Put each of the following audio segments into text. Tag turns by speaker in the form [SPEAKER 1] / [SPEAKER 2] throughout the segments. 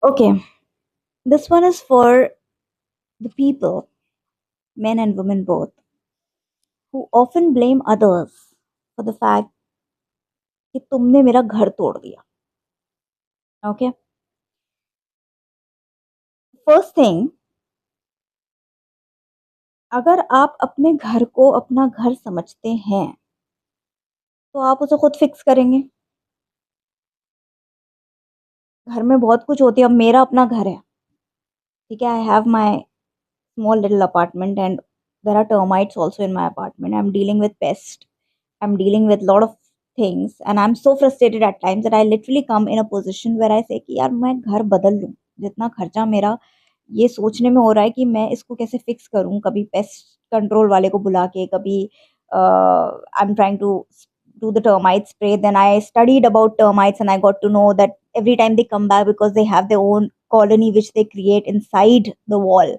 [SPEAKER 1] Okay, this one is for the people, men and women both, who often blame others for the fact कि तुमने मेरा घर तोड़ दिया. Okay, first thing, अगर आप अपने घर को अपना घर समझते हैं तो आप उसे खुद फिक्स करेंगे. घर में बहुत कुछ होती है. अब मेरा अपना घर है, ठीक है. I have my small little apartment, and there are termites also in my apartment. I'm dealing with pests, I'm dealing with a lot of things, and I'm so frustrated at times that I literally come in a position where I say कि यार मैं घर बदल लूँ. जितना खर्चा मेरा ये सोचने में हो रहा है कि मैं इसको कैसे फिक्स करूँ, कभी पेस्ट कंट्रोल वाले को बुला के, कभी I am trying to do the termite spray. Then I studied about termites and I got to know that every time they come back, because they have their own colony which they create inside the wall,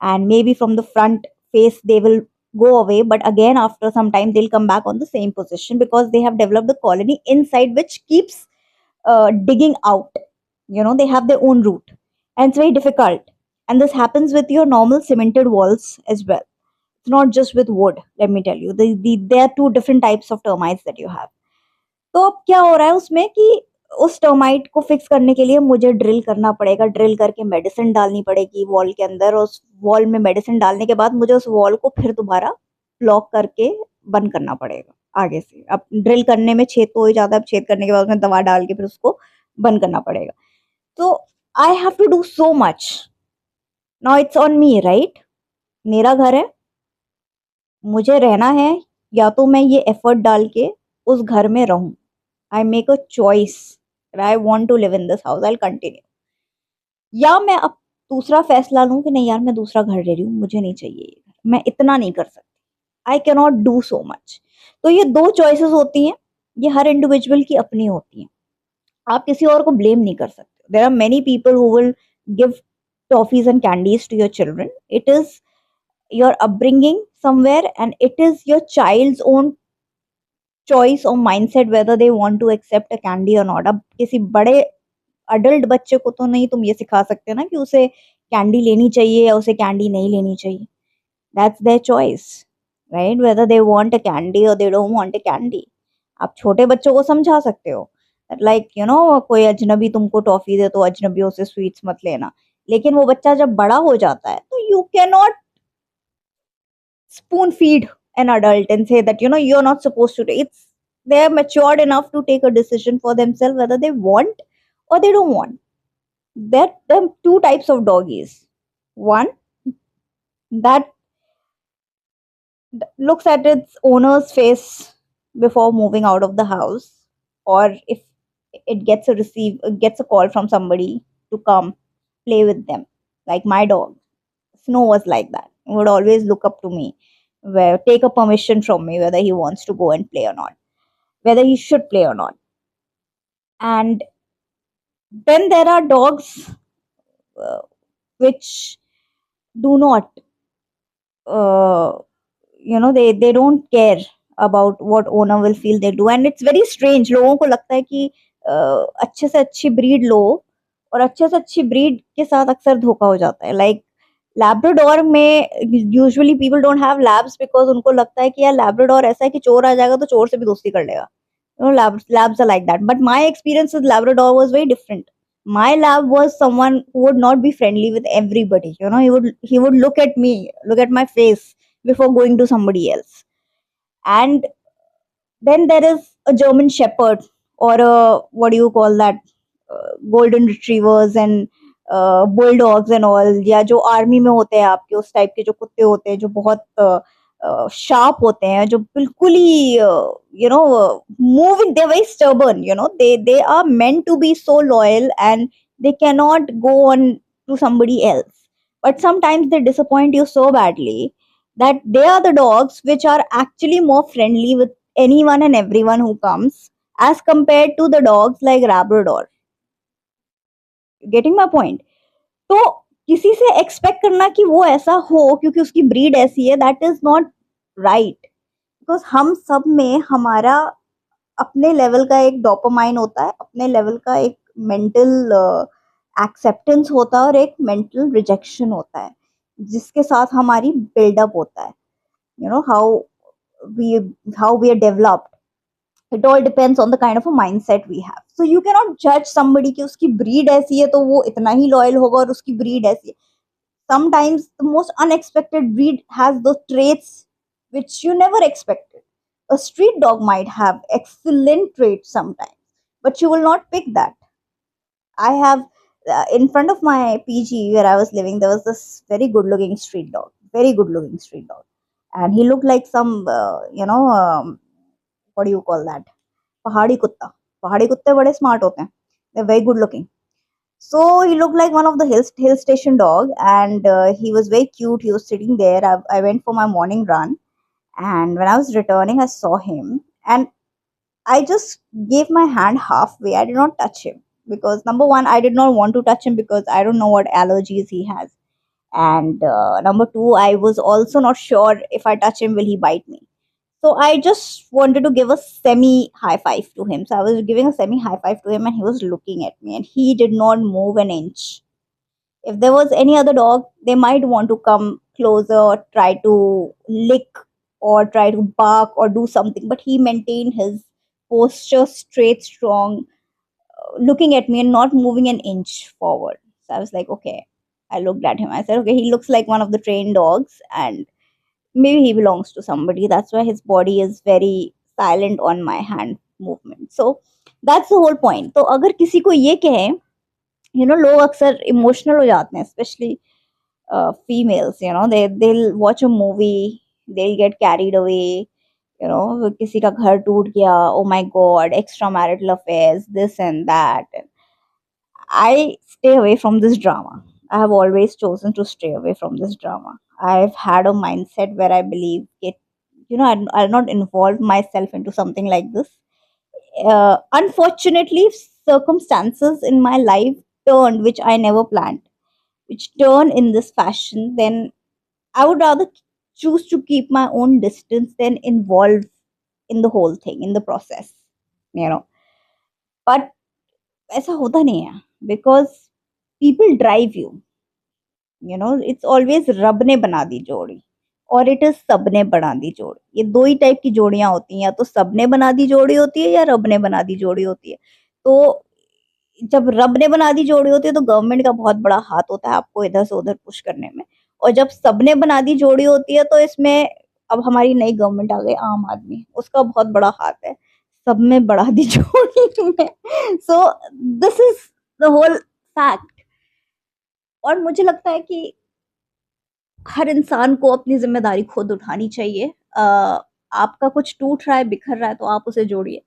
[SPEAKER 1] and maybe from the front face they will go away, but again after some time they'll come back on the same position because they have developed a colony inside which keeps digging out. They have their own route, and it's very difficult. And this happens with your normal cemented walls as well. It's not just with wood. Let me tell you, there are two different types of termites that you have. तो अब क्या हो रहा है उसमें कि उस termite को फिक्स करने के लिए मुझे ड्रिल करना पड़ेगा. ड्रिल करके मेडिसिन डालनी पड़ेगी वॉल के अंदर. उस वॉल में मेडिसिन डालने के बाद मुझे उस वॉल को फिर दोबारा ब्लॉक करके बंद करना पड़ेगा आगे से. अब ड्रिल करने में छेद तो हो ही जाता है, अब छेद करने के बाद उसमें दवा डाल के फिर उसको बंद करना पड़ेगा. तो I have to do so much. Now it's on me, right. मेरा घर है, मुझे रहना है. या तो मैं ये एफर्ट डाल के उस घर में रहूं. I make a choice that I want to live in this house. I'll continue. या मैं अब दूसरा फैसला लूं कि नहीं यार मैं दूसरा घर ले रही हूँ, मुझे नहीं चाहिए ये घर, मैं इतना नहीं कर सकती. I can not do so much. तो ये दो चॉइसेस होती हैं. ये हर इंडिविजुअल की अपनी होती हैं. आप किसी और को ब्लेम नहीं कर सकते. There are many people who will give toffees and candies to your children. It is your upbringing somewhere, and it is your child's own choice or mindset whether they want to accept a candy or not. अब किसी बड़े adult बच्चे को तो नहीं तुम ये सिखा सकते ना कि उसे कैंडी लेनी चाहिए या उसे कैंडी नहीं लेनी चाहिए. That's their choice, right. Whether they want a candy और they don't want a candy. आप छोटे बच्चों को समझा सकते हो, लाइक कोई अजनबी तुमको टॉफी दे तो अजनबियों से स्वीट्स मत लेना. लेकिन वो बच्चा जब बड़ा हो जाता है तो you can not spoon feed an adult and say that you're not supposed to. It's they're matured enough to take a decision for themselves whether they want or they don't want. There are two types of doggies. One that looks at its owner's face before moving out of the house, or if it gets a call from somebody to come play with them. Like my dog Snow was like that. He would always look up to me, where take a permission from me whether he wants to go and play or not, whether he should play or not. And then there are dogs uh, which do not, uh, they don't care about what owner will feel. They do, and it's very strange. लोगों को लगता है कि अच्छे से अच्छी breed लो, और अच्छे से अच्छी ब्रीड के साथ अक्सर धोखा हो जाता है. लाइक लैब्राडोर में usually people don't have labs because उनको लगता है कि यार लैब्राडोर ऐसा है कि चोर आ जाएगा तो चोर से भी दोस्ती कर लेगा. Labs are like that. But my experience with Labrador was very different. My lab was someone who would not be friendly with everybody. He would look at me, look at my face before going to somebody else. And then there is a German Shepherd, or a, what do you call that, golden retrievers and bulldogs and all, या जो army में होते हैं आपके उस type के जो कुत्ते होते हैं जो बहुत शार्प होते हैं, जो बिल्कुल ही move, they very stubborn. They are meant to be so loyal, and they cannot go on to somebody else. But sometimes they disappoint you so badly that they are the dogs which are actually more friendly with anyone and everyone who comes, as compared to the dogs like Labrador. Getting my point? तो किसी से expect करना कि वो ऐसा हो क्योंकि उसकी ब्रीड ऐसी है, that is not right. Because हम सब में हमारा अपने लेवल का एक डोपामाइन होता है, अपने लेवल का एक मेंटल एक्सेप्टेंस होता है और एक मेंटल रिजेक्शन होता है, जिसके साथ हमारी बिल्डअप होता है. You know we how we are developed. It all depends on the kind of a mindset we have. So you cannot judge somebody कि उसकी breed ऐसी है तो वो इतना ही loyal होगा और उसकी breed ऐसी है. Sometimes the most unexpected breed has those traits which you never expected. A street dog might have excellent traits sometimes, but you will not pick that. I have in front of my PG where I was living, there was this very good looking street dog, very good looking street dog. And he looked like some, what do you call that? Pahadi kutta. Pahadi kutte bade smart hote hain. They're very good looking. So he looked like one of the hill station dog, and he was very cute. He was sitting there. I went for my morning run, and when I was returning, I saw him, and I just gave my hand halfway. I did not touch him because number one, I did not want to touch him because I don't know what allergies he has, and number two, I was also not sure if I touch him, will he bite me. So I just wanted to give a semi high five to him. So I was giving a semi high five to him, and he was looking at me, and he did not move an inch. If there was any other dog, they might want to come closer or try to lick or try to bark or do something, but he maintained his posture straight, strong, looking at me and not moving an inch forward. So I was like, okay. I looked at him. I said, okay, he looks like one of the trained dogs, and maybe he belongs to somebody. That's why his body is very silent on my hand movement. So that's the whole point. तो अगर किसी को ये कहें, लोग अक्सर emotional हो जाते हैं, specially females. They'll watch a movie, they'll get carried away. किसी का घर टूट गया, oh my god, extra marital affairs, this and that. I stay away from this drama. I have always chosen to stay away from this drama. I've had a mindset where I believe it, I'll not involve myself into something like this. Unfortunately, circumstances in my life turned, which I never planned, which turn in this fashion, then I would rather choose to keep my own distance than involve in the whole thing, in the process, you know. But ऐसा होता नहीं है, because people drive you. It's always रब ने बना दी जोड़ी और it is सबने बना दी जोड़ी. ये दो ही टाइप की जोड़ियां होती हैं, या तो सबने बना दी जोड़ी होती है या रब ने बना दी जोड़ी होती है. तो जब रब ने बना दी जोड़ी होती है तो गवर्नमेंट का बहुत बड़ा हाथ होता है आपको इधर से उधर पुश करने में. और जब सबने बना दी जोड़ी होती है तो इसमें अब हमारी नई गवर्नमेंट आ गई, आम आदमी, उसका बहुत बड़ा हाथ है सब में बढ़ा दी जोड़ी में. So this is the whole fact. और मुझे लगता है कि हर इंसान को अपनी ज़िम्मेदारी खुद उठानी चाहिए. आपका कुछ टूट रहा है, बिखर रहा है, तो आप उसे जोड़िए.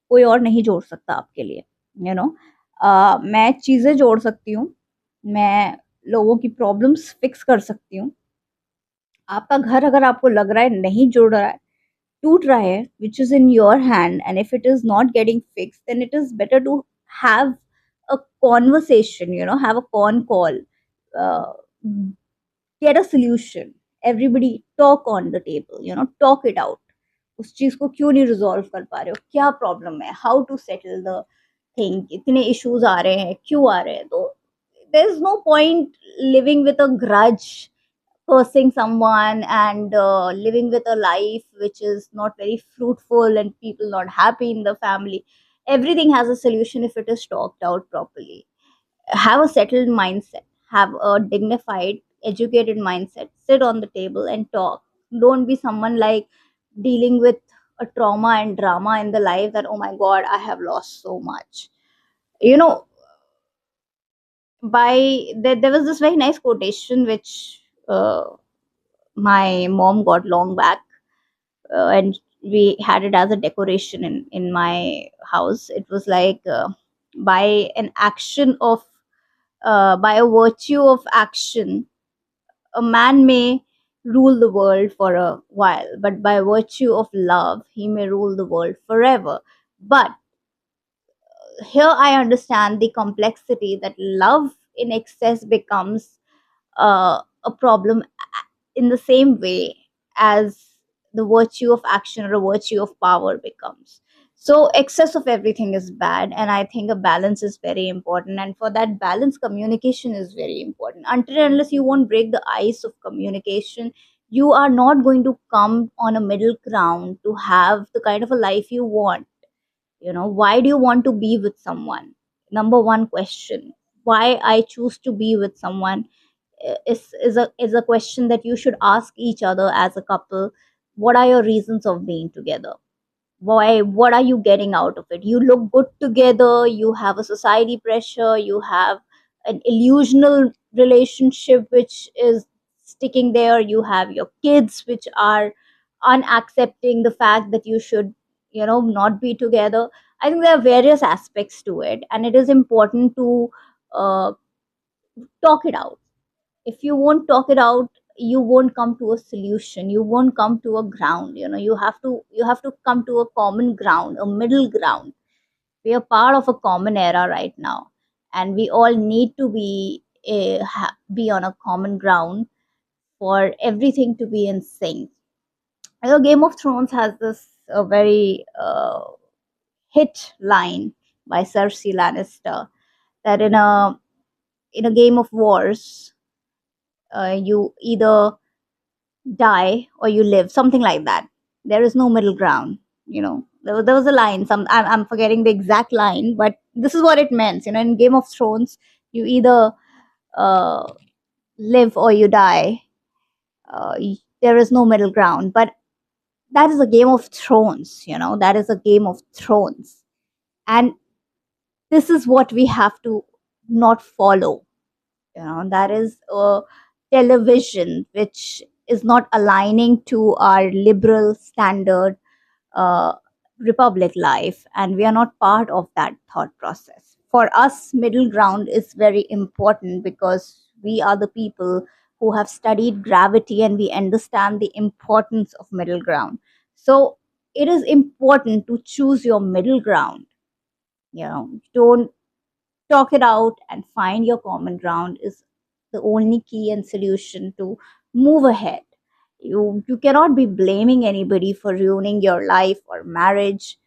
[SPEAKER 1] कोई और नहीं जोड़ सकता आपके लिए. यू नो मैं चीज़ें जोड़ सकती हूँ, मैं लोगों की प्रॉब्लम्स फिक्स कर सकती हूँ. आपका घर अगर आपको लग रहा है नहीं जुड़ रहा है, टूट रहा है, which is in your hand, and if it is not getting fixed, then it is better to have a conversation, have a call, uh, get a solution. Everybody talk on the table, talk it out. उस चीज को क्यों नहीं resolve कर पा रहे हो, क्या प्रॉब्लम है, how to settle the thing, इतने इश्यूज आ रहे हैं, क्यों आ रहे हैं. तो there is no point living with a grudge, cursing someone, and living with a life which is not very fruitful and people not happy in the family. Everything has a solution if it is talked out properly. Have a settled mindset, have a dignified, educated mindset, sit on the table and talk. Don't be someone like dealing with a trauma and drama in the life that, oh my god, I have lost so much. You know, there was this very nice quotation which my mom got long back, and we had it as a decoration in my house. It was like, by an action of by a virtue of action, a man may rule the world for a while, but by virtue of love, he may rule the world forever. But here I understand the complexity that love in excess becomes a problem in the same way as the virtue of action or a virtue of power becomes. So excess of everything is bad, and I think a balance is very important, and for that balance communication is very important. Until and unless you won't break the ice of communication, you are not going to come on a middle ground to have the kind of a life you want. Why do you want to be with someone? Number one question. Why I choose to be with someone is a question that you should ask each other as a couple. What are your reasons of being together? Why? What are you getting out of it? You look good together, you have a society pressure, you have an illusional relationship which is sticking there, you have your kids which are unaccepting the fact that you should not be together. I think there are various aspects to it, and it is important to uh, talk it out. If you won't talk it out, you won't come to a solution, you won't come to a ground. You have to come to a common ground, a middle ground. We are part of a common era right now, and we all need to be on a common ground for everything to be in sync. Game of Thrones has this very hit line by Cersei Lannister, that in a game of wars, you either die or you live, something like that. There is no middle ground. There was a line, I'm forgetting the exact line, but this is what it meant. In Game of Thrones, you either uh, live or you die. There is no middle ground, but that is a Game of Thrones. That is a Game of Thrones, and this is what we have to not follow. That is a television which is not aligning to our liberal standard uh, republic life, and we are not part of that thought process. For us, middle ground is very important because we are the people who have studied gravity, and we understand the importance of middle ground. So it is important to choose your middle ground. Don't talk it out and find your common ground is the only key and solution to move ahead. You cannot be blaming anybody for ruining your life or marriage,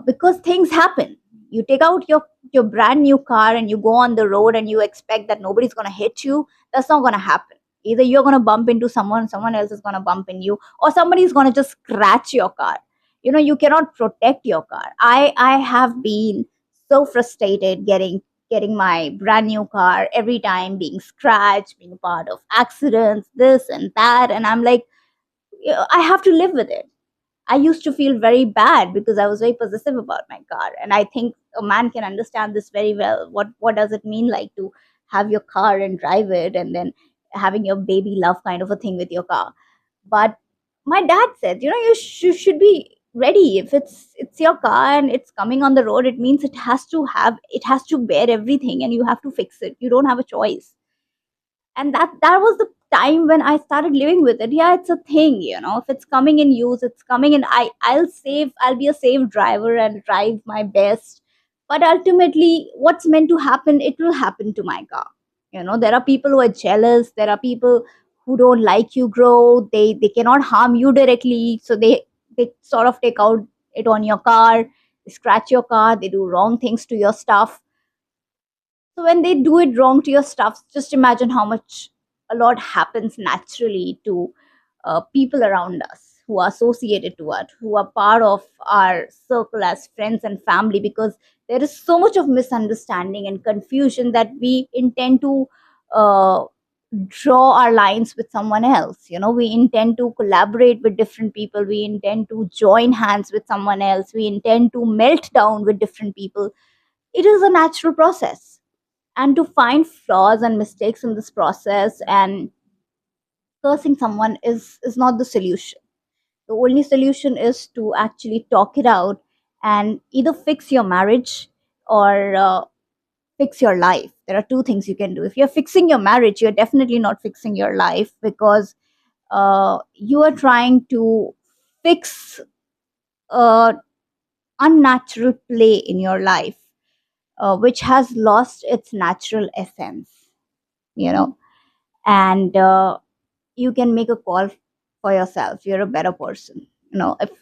[SPEAKER 1] because things happen. You take out your brand new car and you go on the road and you expect that nobody's going to hit you. That's not going to happen. Either you're going to bump into someone else is going to bump in you, or somebody's going to just scratch your car. You cannot protect your car. I have been so frustrated getting my brand new car, every time being scratched, being part of accidents, this and that, and I'm like, I have to live with it. I used to feel very bad because I was very possessive about my car. And I think a man can understand this very well. What does it mean like to have your car and drive it, and then having your baby love kind of a thing with your car? But my dad said, you should be ready. If it's your car and it's coming on the road, it means it has to bear everything, and you have to fix it. You don't have a choice. And that was the time when I started living with it. Yeah, it's a thing. If it's coming in use, it's coming in. I'll be a safe driver and drive my best. But ultimately, what's meant to happen, it will happen to my car. There are people who are jealous, there are people who don't like you grow. They cannot harm you directly, so they sort of take out it on your car. They scratch your car, they do wrong things to your stuff. So when they do it wrong to your stuff, just imagine how much a lot happens naturally to people around us who are associated to us, who are part of our circle as friends and family, because there is so much of misunderstanding and confusion that we intend to uh, draw our lines with someone else. We intend to collaborate with different people, we intend to join hands with someone else, we intend to melt down with different people. It is a natural process, and to find flaws and mistakes in this process and cursing someone is not the solution. The only solution is to actually talk it out and either fix your marriage or fix your life. There are two things you can do. If you're fixing your marriage, you're definitely not fixing your life, because you are trying to fix a unnatural play in your life, which has lost its natural essence. you know and you can make a call for yourself. You're a better person.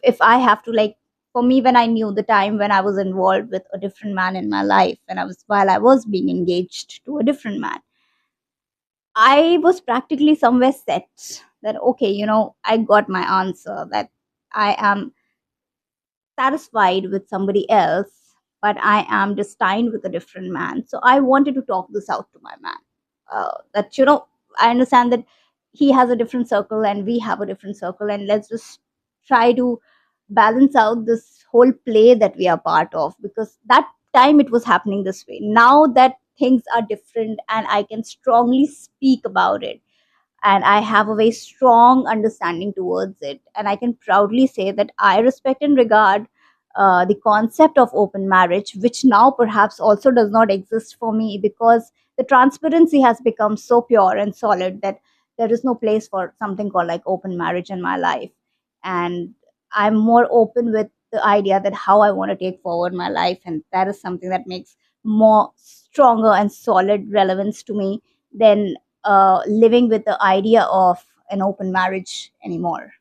[SPEAKER 1] If I have to, like, for me, when I knew the time when I was involved with a different man in my life, and while I was being engaged to a different man, I was practically somewhere set that, okay, I got my answer, that I am satisfied with somebody else, but I am destined with a different man. So I wanted to talk this out to my man. That, I understand that he has a different circle and we have a different circle, and let's just try to balance out this whole play that we are part of, because that time it was happening this way. Now that things are different and I can strongly speak about it, and I have a very strong understanding towards it. And I can proudly say that I respect and regard the concept of open marriage, which now perhaps also does not exist for me, because the transparency has become so pure and solid that there is no place for something called like open marriage in my life. And I'm more open with the idea that how I want to take forward my life, and that is something that makes more stronger and solid relevance to me than living with the idea of an open marriage anymore.